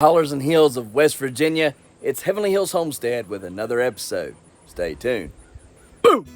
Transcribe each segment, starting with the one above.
Hollers and hills of West Virginia, it's Heavenly Hills Homestead with another episode. Stay tuned. Boom!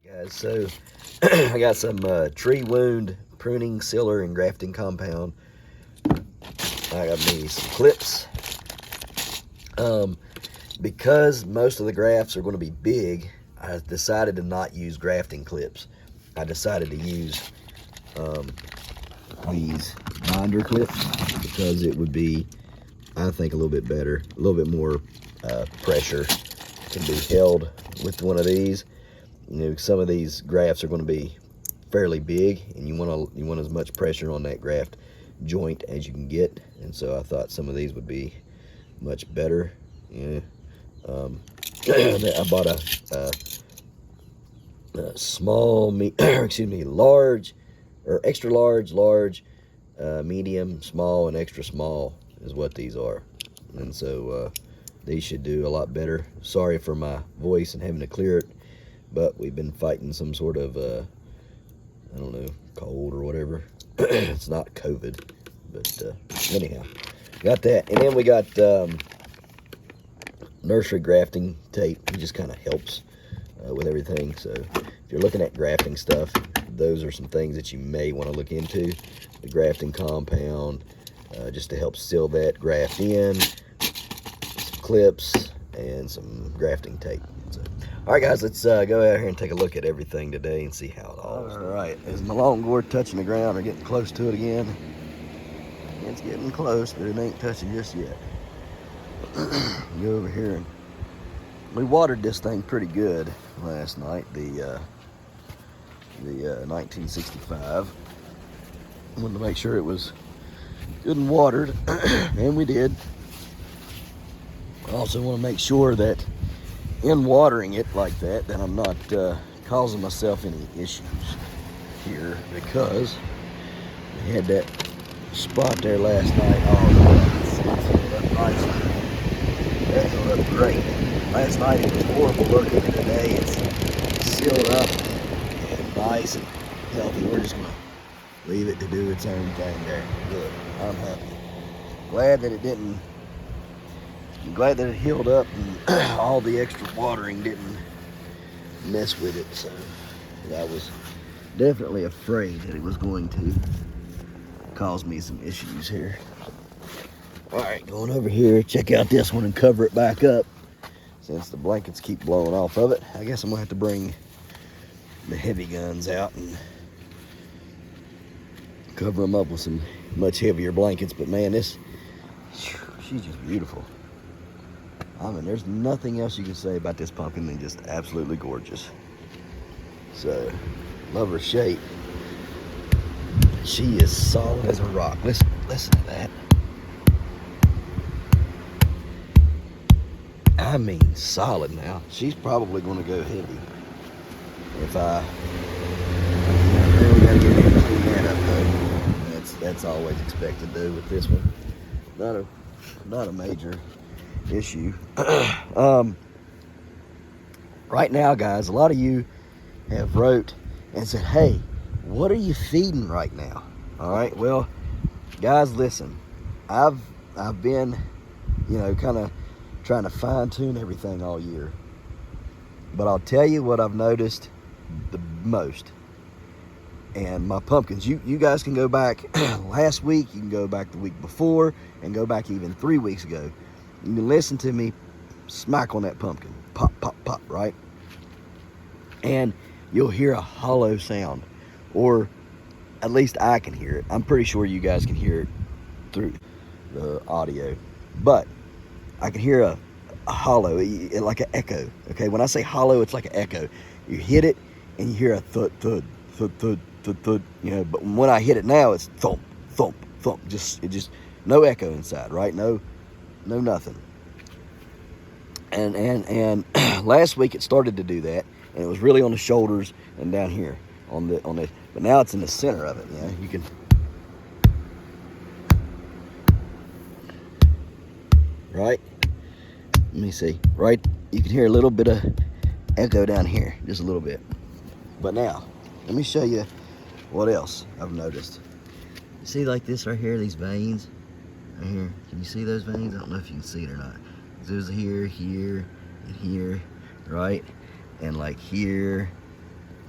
Guys, so I got some tree wound pruning, sealer, and grafting compound. I got me some clips. Because most of the grafts are going to be big, I decided to not use grafting clips. I decided to use these binder clips because it would be, I think, a little bit better, a little bit more pressure can be held with one of these. You know, some of these grafts are going to be fairly big, and you want as much pressure on that graft joint as you can get. And so I thought some of these would be much better. Yeah. I bought a small, large, or extra large, medium, small, and extra small is what these are. And so these should do a lot better. Sorry for my voice and having to clear it, but we've been fighting some sort of, I don't know, cold or whatever. It's not COVID, but anyhow, got that. And then we got nursery grafting tape. It just kind of helps with everything. So if you're looking at grafting stuff, those are some things that you may want to look into. The grafting compound, just to help seal that graft in, some clips, and some grafting tape. So, all right, guys, let's go out here and take a look at everything today and see how it all is. All right, is my long gourd touching the ground or getting close to it again? It's getting close, but it ain't touching just yet. Go over here, and we watered this thing pretty good last night, the 1965. I wanted to make sure it was good and watered, and we did. I also want to make sure that in watering it like that, I'm not causing myself any issues here, because we had that spot there last night. Oh, it's filled up nicely. That filled up great. Last night it was horrible looking, and today it's sealed up and nice and healthy. We're just going to leave it to do its own thing there. Good. I'm happy. Glad that it healed up and all the extra watering didn't mess with it. So I was definitely afraid that it was going to cause me some issues here. All right, going over here, check out this one and cover it back up. Since the blankets keep blowing off of it, I guess I'm gonna have to bring the heavy guns out and cover them up with some much heavier blankets. But man, she's just beautiful. I mean, there's nothing else you can say about this pumpkin than just absolutely gorgeous. So, love her shape. She is solid as a rock. Listen to that. I mean, solid now. She's probably going to go heavy. If I really got to get That's always expected though with this one. Not a major issue. Right now, guys, a lot of you have wrote and said, hey, what are you feeding right now? All right, well, guys, listen, I've been, kind of trying to fine tune everything all year. But I'll tell you what I've noticed the most. And my pumpkins, you guys can go back last week, you can go back the week before, and go back even 3 weeks ago. You can listen to me smack on that pumpkin. Pop, pop, pop, right? And you'll hear a hollow sound. Or at least I can hear it. I'm pretty sure you guys can hear it through the audio. But I can hear a hollow, like an echo. Okay, when I say hollow, it's like an echo. You hit it and you hear a thud, thud, thud, thud, thud, thud. But when I hit it now, it's thump, thump, thump. It just no echo inside, right? No nothing. And last week it started to do that, and it was really on the shoulders and down here on this. But now it's in the center of it. You can. Right? Let me see. Right? You can hear a little bit of echo down here, just a little bit. But now, let me show you what else I've noticed. You see like this right here, these veins right here? Can you see those veins? I don't know if you can see it or not. There's here, here, and here, right? And like here,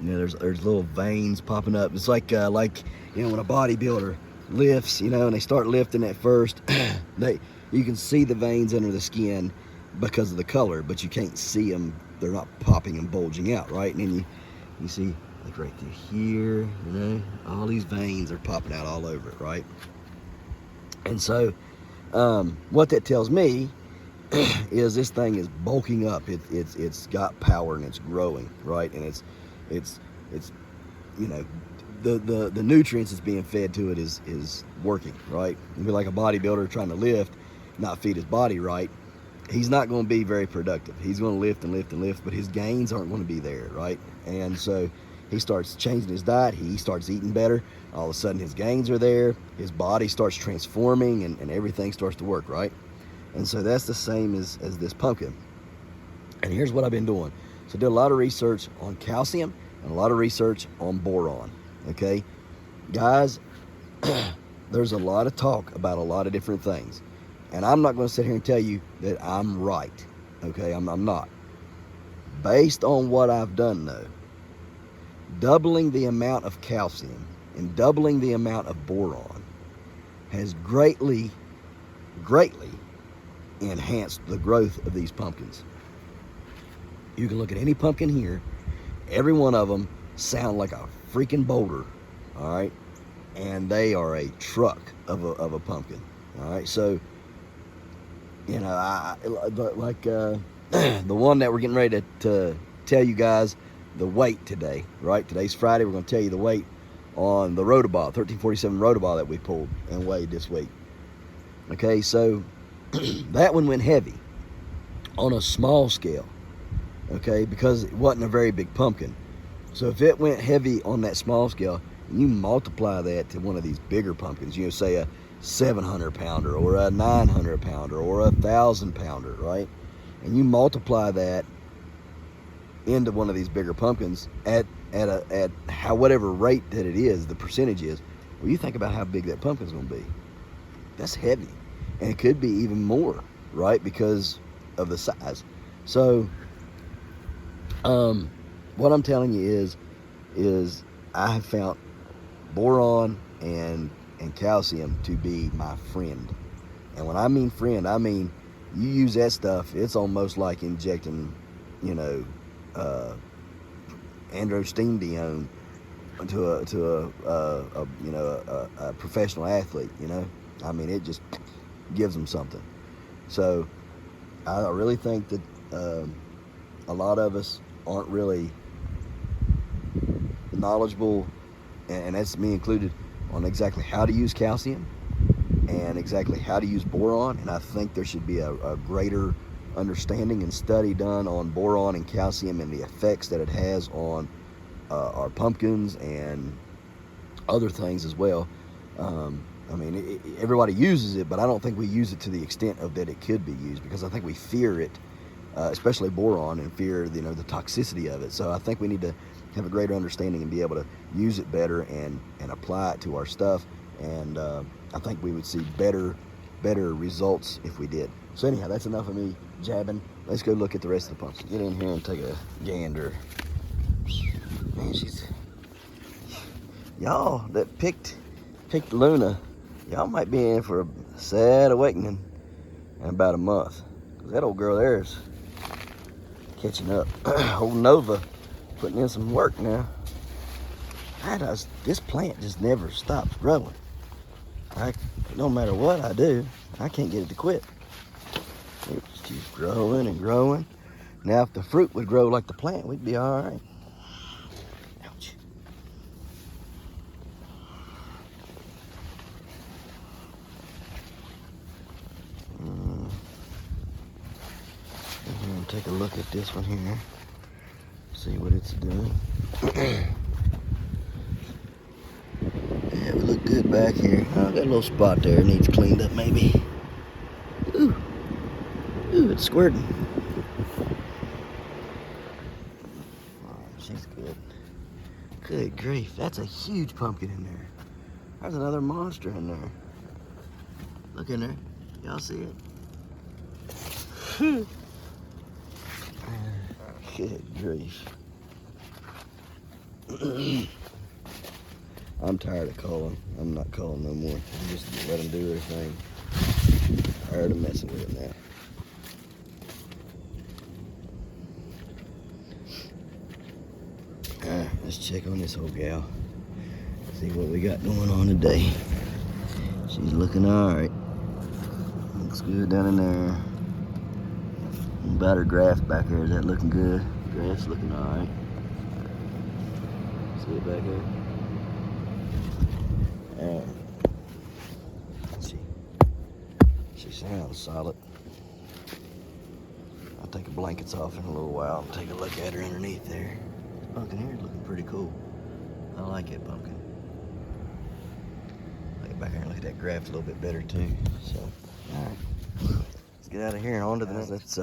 there's little veins popping up. It's like when a bodybuilder lifts, and they start lifting at first, you can see the veins under the skin because of the color, but you can't see them. They're not popping and bulging out, right? And then you see like right through here, all these veins are popping out all over it, right? And so what that tells me is this thing is bulking up. It's got power and it's growing, right? And it's the nutrients that's being fed to it is working, right? It'd be like a bodybuilder trying to lift, not feed his body right. He's not going to be very productive. He's going to lift and lift and lift, but his gains aren't going to be there, right? And so he starts changing his diet. He starts eating better. All of a sudden his gains are there. His body starts transforming and everything starts to work, right? And so that's the same as this pumpkin. And here's what I've been doing. So I did a lot of research on calcium and a lot of research on boron, okay? Guys, there's a lot of talk about a lot of different things. And I'm not going to sit here and tell you that I'm right, okay? I'm not. Based on what I've done, though, doubling the amount of calcium and doubling the amount of boron has greatly enhanced the growth of these pumpkins. You can look at any pumpkin here. Every one of them sound like a freaking boulder, all right? And they are a truck of a pumpkin, all right? So, the one that we're getting ready to tell you guys the weight today, right? Today's Friday. We're going to tell you the weight on the rotoball, 1347 rotoball that we pulled and weighed this week. Okay, so that one went heavy on a small scale, okay, because it wasn't a very big pumpkin. So if it went heavy on that small scale, and you multiply that to one of these bigger pumpkins, say a 700 pounder or a 900 pounder or a 1,000 pounder, right? And you multiply that into one of these bigger pumpkins at whatever rate that it is, the percentage is, well, you think about how big that pumpkin's going to be. That's heavy. And it could be even more, right? Because of the size. So, what I'm telling you is I have found boron and calcium to be my friend. And when I mean friend, I mean you use that stuff, it's almost like injecting, androstenedione to a professional athlete, I mean, it just gives them something. So I really think that a lot of us aren't really knowledgeable, and that's me included, on exactly how to use calcium and exactly how to use boron. And I think there should be a greater understanding and study done on boron and calcium and the effects that it has on our pumpkins and other things as well. I mean, everybody uses it, but I don't think we use it to the extent of that it could be used, because I think we fear it, especially boron, and fear, you know, the toxicity of it. So I think we need to have a greater understanding and be able to use it better and apply it to our stuff. And I think we would see better results if we did. So anyhow, that's enough of me jabbing. Let's go look at the rest of the pumpkin. Get in here and take a gander. Man, y'all that picked Luna, y'all might be in for a sad awakening in about a month. 'Cause that old girl there is catching up. Old Nova putting in some work now. This plant just never stops growing. No matter what I do, I can't get it to quit. It just keeps growing and growing. Now, if the fruit would grow like the plant, we'd be all right. Ouch. Take a look at this one here. See what it's doing. Yeah, we look good back here. Oh, got a little spot there. It needs cleaned up maybe. Ooh, it's squirting. Oh, she's good. Good grief, that's a huge pumpkin in there. There's another monster in there. Look in there. Y'all see it? Good grief. I'm tired of calling. I'm not calling no more. I'm just let them do their thing. Tired of messing with it now. Let's check on this old gal. See what we got going on today. She's looking all right. Looks good down in there. About her graft back there, is that looking good? Graft's looking all right. See it back there? She sounds solid. I'll take the blankets off in a little while and take a look at her underneath there. This pumpkin here is looking pretty cool. I like that pumpkin. Look back here and look at that graft a little bit better too. So, all right. Let's get out of here and on to the next. Let's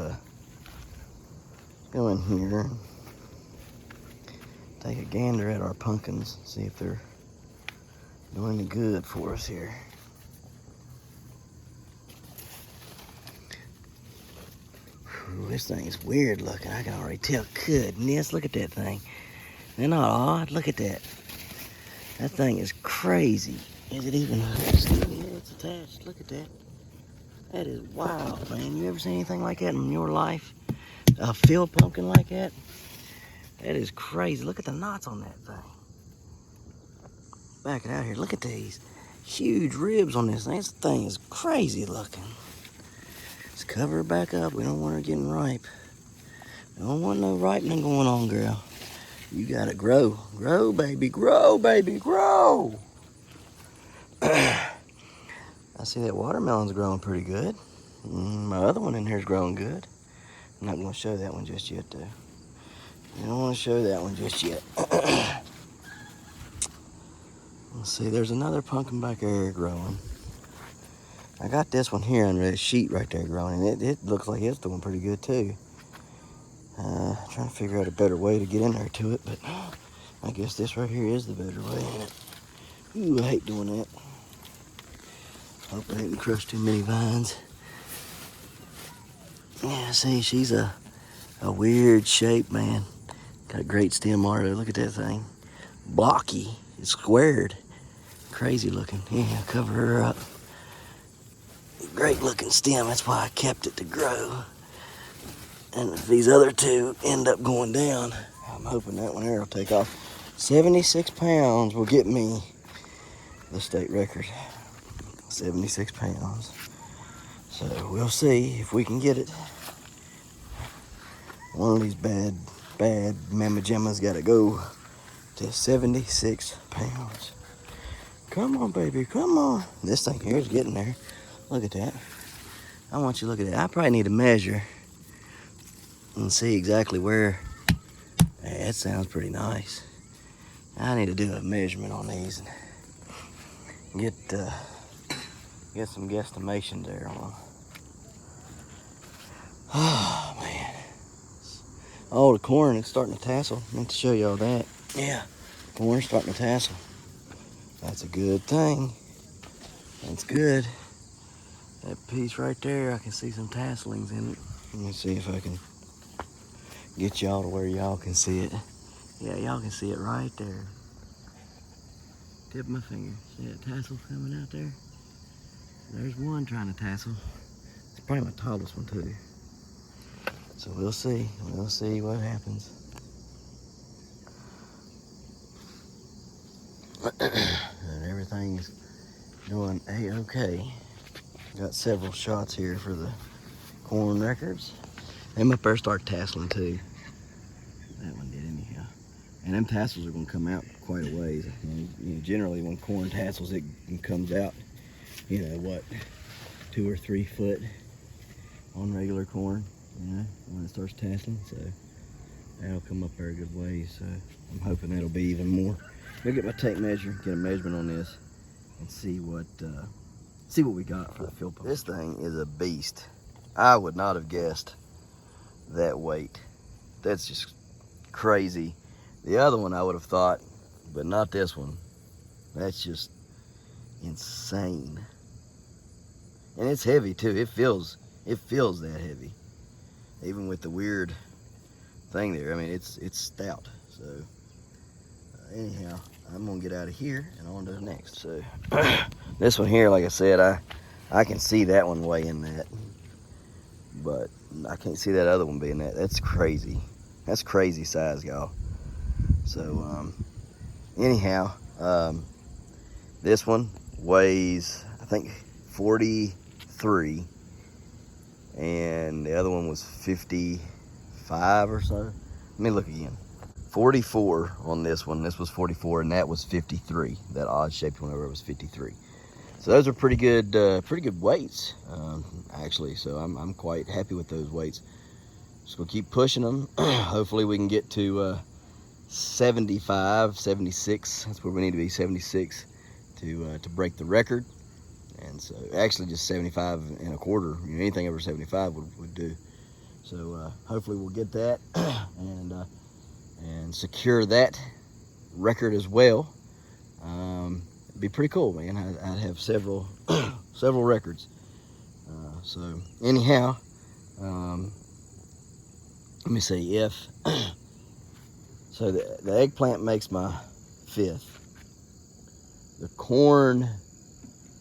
go in here and take a gander at our pumpkins, see if they're doing any good for us here. Whew, this thing is weird looking. I can already tell. Goodness, look at that thing. They're not odd. Look at that. That thing is crazy. Is it even? Yeah, it's attached. Look at that. That is wild, man. You ever seen anything like that in your life? A field pumpkin like that? That is crazy. Look at the knots on that thing. Back it out here. Look at these huge ribs on this thing. This thing is crazy looking. Let's cover her back up. We don't want her getting ripe. We don't want no ripening going on, girl. You gotta grow. Grow, baby. Grow, baby. Grow. I see that watermelon's growing pretty good. My other one in here is growing good. I'm not going to show that one just yet, though. I don't want to show that one just yet. Let's see, there's another pumpkin back there growing. I got this one here under that sheet right there growing, and it looks like it's doing pretty good, too. Trying to figure out a better way to get in there to it, but I guess this right here is the better way, ain't it? Ooh, I hate doing that. Hope I didn't crush too many vines. Yeah, see, she's a weird shape, man. Got a great stem on her. Look at that thing. Blocky. It's squared. Crazy looking. Yeah, cover her up. Great looking stem. That's why I kept it to grow. And if these other two end up going down, I'm hoping that one here will take off. 76 pounds will get me the state record. 76 pounds. So we'll see if we can get it. One of these bad mamma jammas gotta go to 76 pounds. Come on, baby, come on. This thing here is getting there. Look at that. I want you to look at that. I probably need to measure and see exactly where. Hey, that sounds pretty nice. I need to do a measurement on these and get get some guesstimations there on. Oh man. Oh, the corn is starting to tassel. I meant to show y'all that. Yeah, corn's starting to tassel. That's a good thing. That's good. That piece right there, I can see some tasselings in it. Let me see if I can get y'all to where y'all can see it. Yeah, y'all can see it right there. Tip of my finger. See that tassel coming out there? There's one trying to tassel. It's probably my tallest one too. So we'll see. We'll see what happens. And everything is doing a-okay. Got several shots here for the corn records. Them up there start tasseling too. That one did anyhow. And them tassels are gonna come out quite a ways. Generally when corn tassels, it comes out, what, 2 or 3 foot on regular corn, when it starts tasseling. So that'll come up there a good ways. So I'm hoping that'll be even more. I'll get my tape measure, get a measurement on this, and see what we got for the field post. This thing is a beast. I would not have guessed that weight. That's just crazy. The other one I would have thought, but not this one. That's just insane. And it's heavy too. It feels that heavy. Even with the weird thing there. I mean, it's stout. So anyhow, I'm gonna get out of here and on to the next. So this one here, like I said, I can see that one weighing that, but I can't see that other one being that. That's crazy. That's crazy size, y'all. So anyhow, this one weighs, I think, 43, and the other one was 55 or so. Let me look again. 44 on this one. This was 44, and that was 53. That odd-shaped one over was 53. So those are pretty good weights, actually. So I'm quite happy with those weights. Just gonna keep pushing them. Hopefully we can get to 75, 76. That's where we need to be, 76, to break the record. And so actually just 75 and a quarter. Anything over 75 would do. So hopefully we'll get that and secure that record as well. It'd be pretty cool, man. I'd have several several records. So anyhow, let me see if so the eggplant makes my 5th. The corn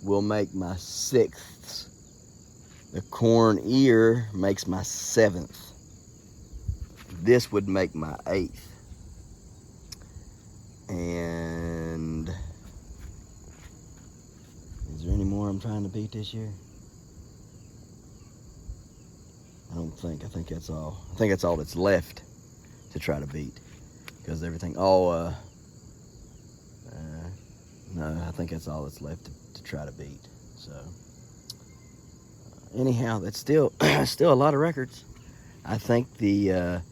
will make my 6th. The corn ear makes my 7th. This would make my 8th. And is there any more I'm trying to beat this year? I don't think. I think that's all. I think that's all that's left to try to beat. Because everything, no, I think that's all that's left to try to beat. So, anyhow, that's still still a lot of records. I think the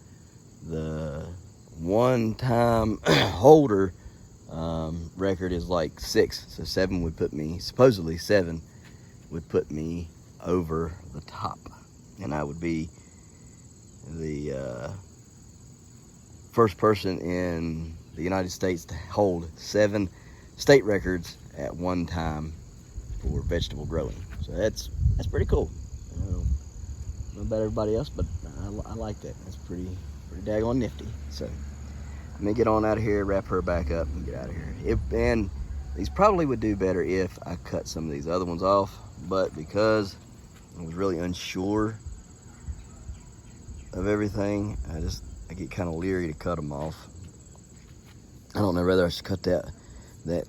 one-time holder record is like 6. So 7 would put me, supposedly 7 would put me over the top. And I would be the first person in the United States to hold 7 state records at one time for vegetable growing. So that's pretty cool. I don't know about everybody else, but I like that. That's pretty daggone nifty. So let me get on out of here, wrap her back up, and get out of here. And these probably would do better if I cut some of these other ones off, but because I was really unsure of everything, I get kind of leery to cut them off. I don't know whether I should cut that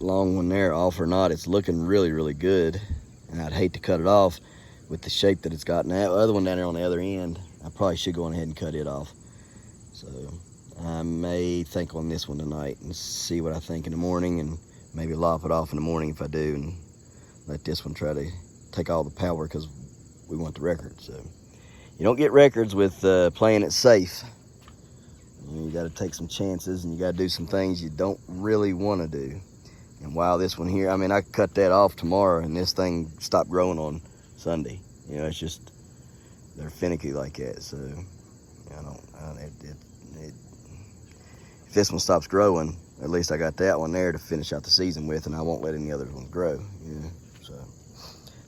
long one there off or not. It's looking really, really good, and I'd hate to cut it off with the shape that it's got now. The other one down there on the other end, I probably should go on ahead and cut it off. So I may think on this one tonight and see what I think in the morning, and maybe lop it off in the morning if I do, and let this one try to take all the power because we want the record. So you don't get records with playing it safe. You got to take some chances, and you got to do some things you don't really want to do. And while this one here, I mean, I could cut that off tomorrow and this thing stopped growing on Sunday. You know, it's just, they're finicky like that. So, if this one stops growing, at least I got that one there to finish out the season with, and I won't let any other ones grow. You know, so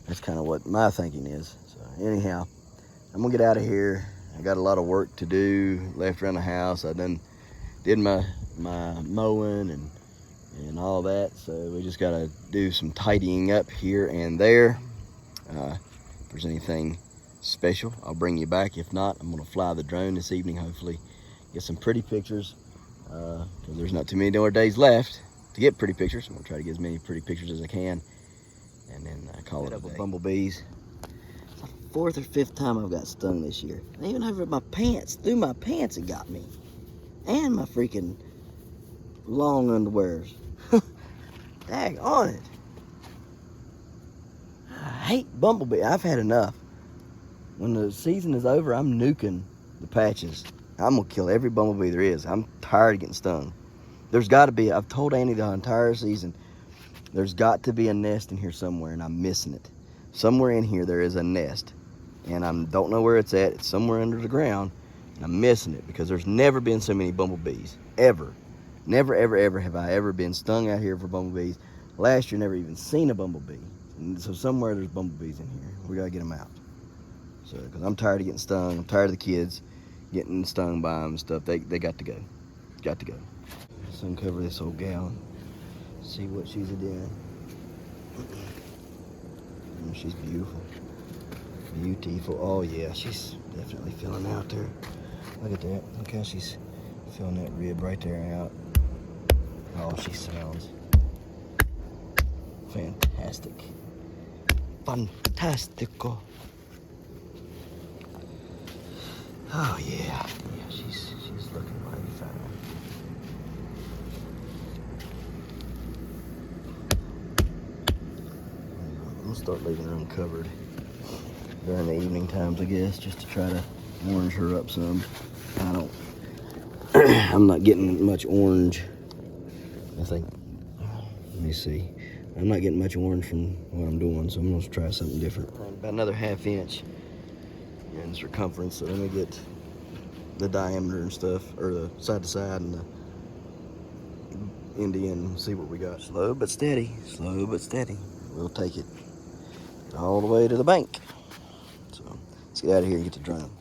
that's kind of what my thinking is. So anyhow, I'm gonna get out of here. I got a lot of work to do left around the house. I did my mowing and all that, so we just gotta do some tidying up here and there. If there's anything special, I'll bring you back. If not, I'm gonna fly the drone this evening, hopefully get some pretty pictures, because there's not too many more days left to get pretty pictures. I'm gonna try to get as many pretty pictures as I can, and then call it up with bumblebees. It's the 4th or 5th time I've got stung this year. And even over my pants, through my pants it got me, and my freaking long underwears. Dag on it. I hate bumblebee. I've had enough. When the season is over, I'm nuking the patches. I'm gonna kill every bumblebee there is. I'm tired of getting stung. There's gotta be, I've told Andy the entire season, there's got to be a nest in here somewhere, and I'm missing it. Somewhere in here there is a nest, and I don't know where it's at. It's somewhere under the ground, and I'm missing it because there's never been so many bumblebees, ever. Never, ever, ever have I ever been stung out here for bumblebees. Last year, never even seen a bumblebee. And so somewhere there's bumblebees in here. We gotta get them out. So, because I'm tired of getting stung. I'm tired of the kids getting stung by them and stuff. They got to go. Got to go. Let's uncover this old gal. See what she's doing. She's beautiful. Beautiful. Oh yeah, she's definitely filling out there. Look at that. Look how she's filling that rib right there out. Oh, she sounds fantastic. Fantastico. Oh yeah. Yeah, she's looking mighty fine. I'm gonna start leaving her uncovered during the evening times, I guess, just to try to orange her up some. I'm not getting much orange, I think. Let me see. I'm not getting much orange from what I'm doing, so I'm gonna try something different. About another 1/2 inch in circumference, so let me get the diameter and stuff, or the side to side and the Indian, and see what we got. Slow but steady, slow but steady. We'll take it all the way to the bank. So let's get out of here and get the drone.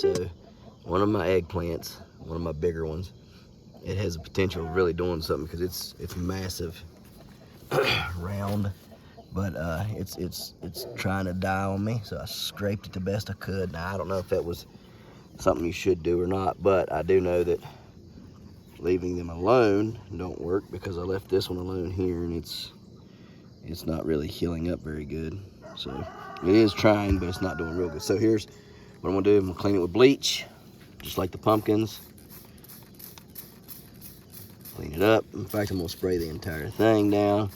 So one of my eggplants, one of my bigger ones, it has the potential of really doing something because it's massive, round, but it's trying to die on me. So I scraped it the best I could. Now I don't know if that was something you should do or not, but I do know that leaving them alone don't work, because I left this one alone here and it's not really healing up very good. So it is trying, but it's not doing real good. So here's what I'm gonna do. I'm gonna clean it with bleach, just like the pumpkins. Clean it up. In fact, I'm gonna spray the entire thing down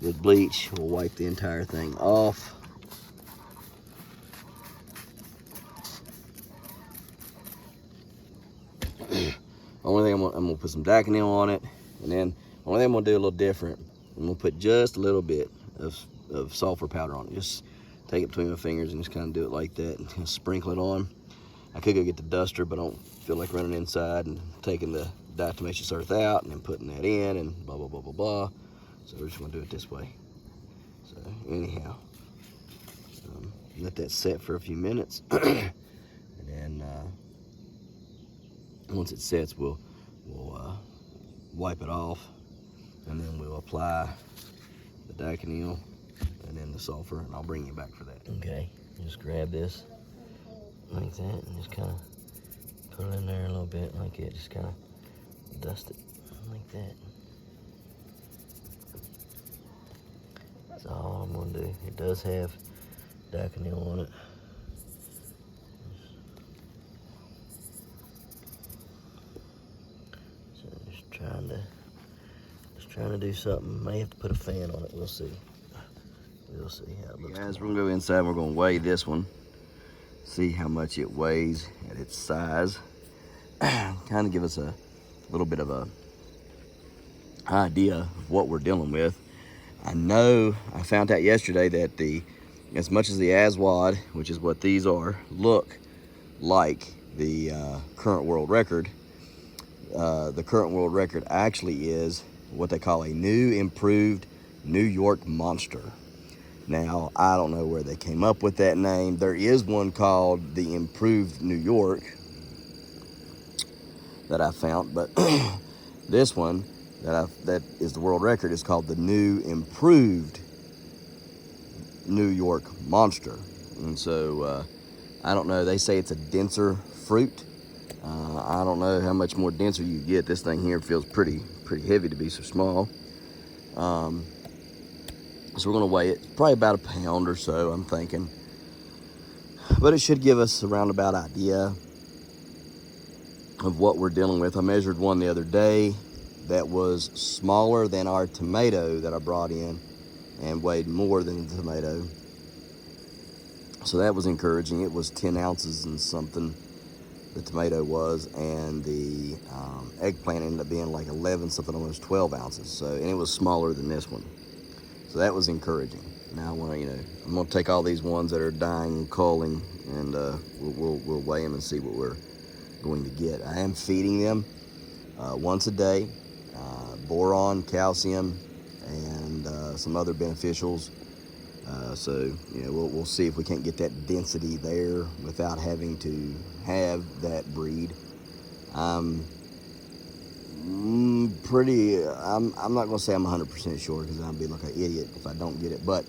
with bleach. We'll wipe the entire thing off. Only thing I'm gonna put some Daconil on it, and then only thing I'm gonna do a little different. I'm gonna put just a little bit of sulfur powder on it. Just take it between my fingers and just kind of do it like that, and kind of sprinkle it on. I could go get the duster, but I don't feel like running inside and taking the diatomaceous earth out and then putting that in and blah blah blah blah blah. So we're just gonna do it this way. So anyhow, let that set for a few minutes, and then once it sets, we'll wipe it off, and then we'll apply the Daconil and then the sulfur, and I'll bring you back for that. Okay, just grab this like that and just kind of put it in there a little bit like it. Just kind of dust it like that. That's all I'm gonna do. It does have Daconil on it. So just trying to do something. May have to put a fan on it. We'll see. We'll see how it looks. Guys, we're gonna go inside and we're gonna weigh this one. See how much it weighs at its size. Kind of give us a little bit of a idea of what we're dealing with. I know I found out yesterday that as much as the Aswad, which is what these are, look like the current world record, the current world record actually is what they call a new improved New York monster. Now, I don't know where they came up with that name. There is one called the Improved New York that I found, but this one that is the world record is called the New Improved New York Monster. And so I don't know, they say it's a denser fruit. I don't know how much more denser you get. This thing here feels pretty heavy to be so small. So we're gonna weigh it, probably about a pound or so, I'm thinking. But it should give us a roundabout idea of what we're dealing with. I measured one the other day that was smaller than our tomato that I brought in and weighed more than the tomato. So that was encouraging. It was 10 ounces and something, the tomato was, and the eggplant ended up being like 11 something, almost 12 ounces. So, and it was smaller than this one. So that was encouraging. Now, I'm gonna take all these ones that are dying and culling, and we'll weigh them and see what we're going to get. I am feeding them once a day, boron, calcium, and some other beneficials. So we'll see if we can't get that density there without having to have that breed. I'm not gonna say I'm 100% sure, because I'll be like an idiot if I don't get it, but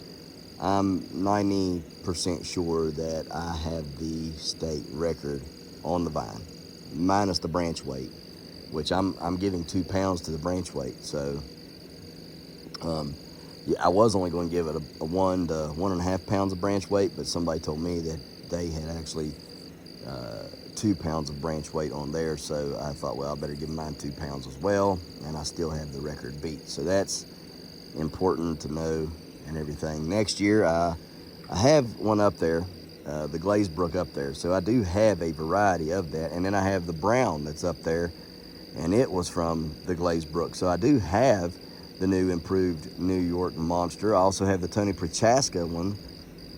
I'm 90% sure that I have the state record on the vine, minus the branch weight, which I'm giving 2 pounds to the branch weight. So yeah, I was only going to give it a 1 to 1.5 pounds of branch weight, but somebody told me that they had actually 2 pounds of branch weight on there. So I thought, well, I better give mine 2 pounds as well, and I still have the record beat. So that's important to know and everything. Next year, I have one up there, the Glazed Brook up there. So I do have a variety of that, and then I have the brown that's up there, and it was from the Glazed Brook. So I do have the new improved New York Monster. I also have the Tony Prochaska one,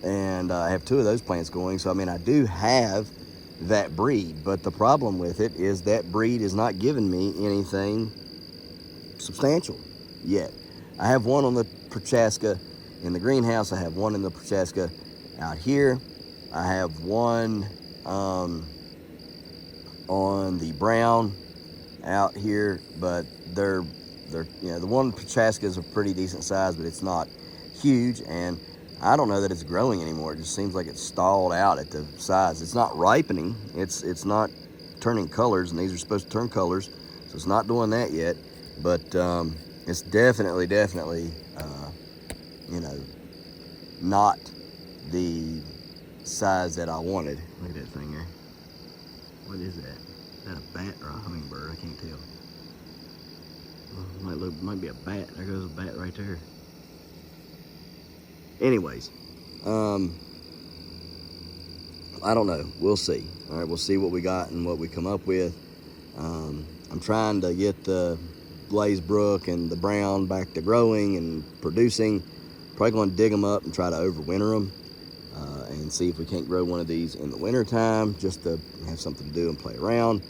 and I have 2 of those plants going. So I mean, I do have that breed, but the problem with it is that breed is not giving me anything substantial yet. I have one on the Prochaska in the greenhouse. I have one in the Prochaska out here. I have one on the brown out here, but they're the one Prochaska is a pretty decent size, but it's not huge, and I don't know that it's growing anymore. It just seems like it's stalled out at the size. It's not ripening. It's not turning colors, and these are supposed to turn colors, so it's not doing that yet. But it's definitely not the size that I wanted. Look at that thing there. What is that? Is that a bat or a hummingbird? I can't tell. Might be a bat. There goes a bat right there. Anyways, I don't know. We'll see. All right, we'll see what we got and what we come up with. I'm trying to get the Glazed Brook and the brown back to growing and producing. Probably going to dig them up and try to overwinter them and see if we can't grow one of these in the winter time, just to have something to do and play around.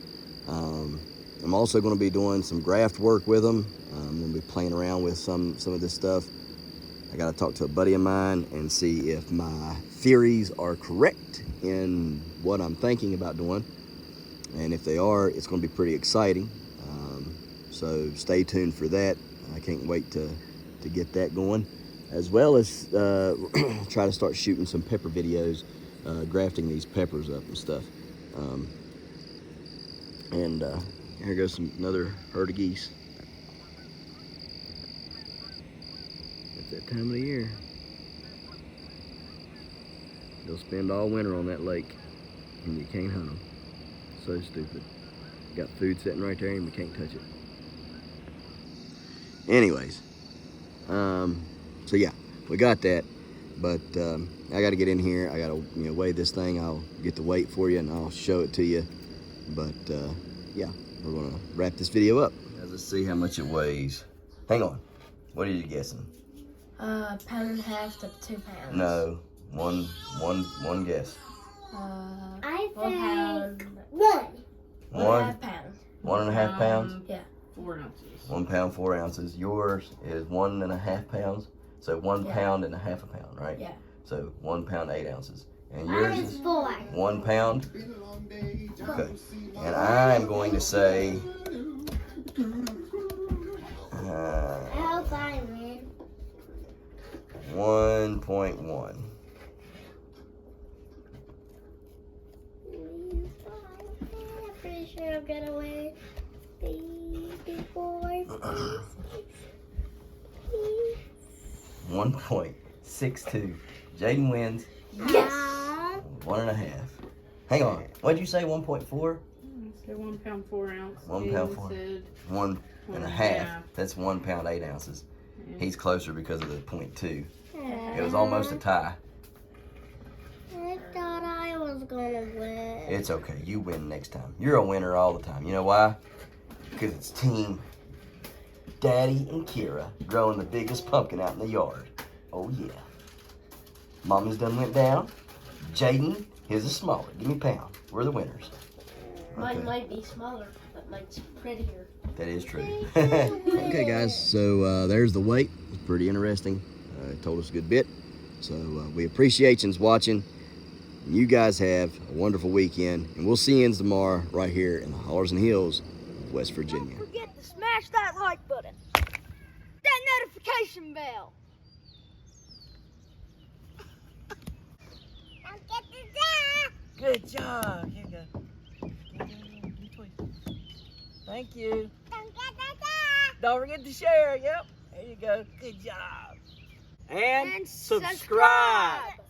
I'm also going to be doing some graft work with them. I'm going to be playing around with some of this stuff. I got to talk to a buddy of mine and see if my theories are correct in what I'm thinking about doing. And if they are, it's going to be pretty exciting. So stay tuned for that. I can't wait to get that going, as well as try to start shooting some pepper videos, grafting these peppers up and stuff. Here goes another herd of geese. It's that time of the year. They'll spend all winter on that lake, and you can't hunt them. So stupid. Got food sitting right there, and we can't touch it. Anyways, so yeah, we got that, but I got to get in here. I got to weigh this thing. I'll get the weight for you, and I'll show it to you. But yeah, we're gonna wrap this video up. Let's see how much it weighs. Hang on. What are you guessing? 1.5 pounds to 2 pounds. No, one guess. I think 1 pound. 1.5 pounds. 1.5 pounds? Yeah. 4 ounces. 1 pound, 4 ounces. Yours is 1.5 pounds. So 1 pound and a half a pound, right? Yeah. So 1 pound, 8 ounces. And yours is 4. 1 pound? Okay. And I'm going to say... I hope I win. 1.1. I'm pretty sure I'm gonna win. 1.62. Jaden wins. Yes. 1.5. Hang on. What'd you say? 1.4? So 1 pound 4 ounces. 1 pound 4. 1.5. That's 1 pound 8 ounces. Yeah. He's closer because of the 0.2. It was almost a tie. I thought I was gonna win. It's okay. You win next time. You're a winner all the time. You know why? Because it's team Daddy and Kira growing the biggest pumpkin out in the yard. Oh yeah. Mommy's done went down. Jaden, his is smaller. Give me a pound. We're the winners. Mine might be smaller, but mine's prettier. That is true. Okay, guys. So there's the weight. It's pretty interesting. It told us a good bit. So we appreciate you watching. You guys have a wonderful weekend, and we'll see you tomorrow right here in the Hollers and Hills of West Virginia. Don't forget to smash that like button, that notification bell. Good job. Here you go. Thank you. Don't forget to share. Yep. There you go. Good job. And subscribe.